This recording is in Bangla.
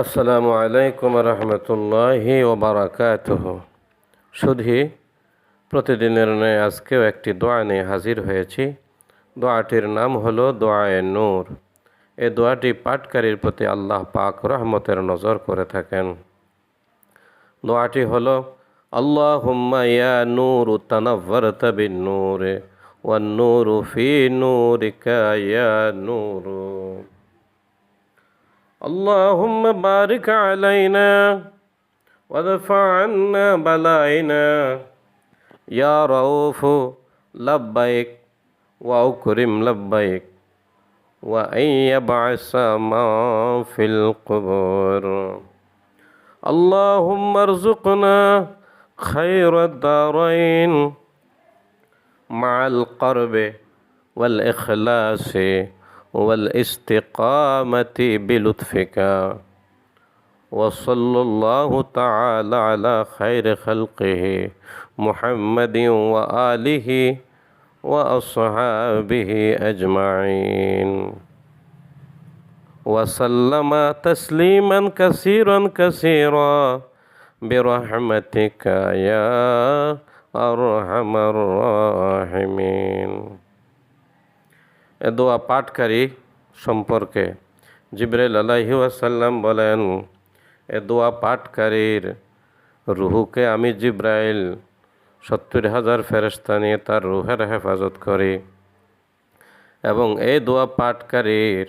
আসসালামু আলাইকুম রহমতুল্লাহি ওবারাকাতুহ। শুধু প্রতিদিনের ন্যায় আজকেও একটি দোয়া নিয়ে হাজির হয়েছি। দোয়াটির নাম হলো দোয়ায়ে নূর। এই দোয়াটি পাঠকারীর প্রতি আল্লাহ পাক রহমতের নজর করে থাকেন। দোয়াটি হলো আল্লাহুম্মা ইয়া নূরু তানাవ్వরতা বিন-নূরে ওয়ান-নূরু ফি নূরিকা ইয়া নূরু। اللهم بارك علينا وادفع عنا بلائنا يا رؤوف لبيك وأكرم لبيك وأن يبعث ما في القبور اللهم ارزقنا خير الدارين مع القرب والإخلاص والاستقامة بلطفك وصلى الله تعالى على خير خلقه محمد وآله وأصحابه أجمعين وسلم تسليما كثيرا كثيرا برحمتك يا أرحم الراحمين। এ দোয়া পাঠকারী সম্পর্কে জিবরাইল আলাইহি ওয়াসাল্লাম বলেন, এ দোয়া পাঠকারীর রুহুকে আমি জিবরাইল 70,000 ফেরেশতা নিয়ে তার রুহের হেফাজত করি এবং এই দোয়া পাঠকারীর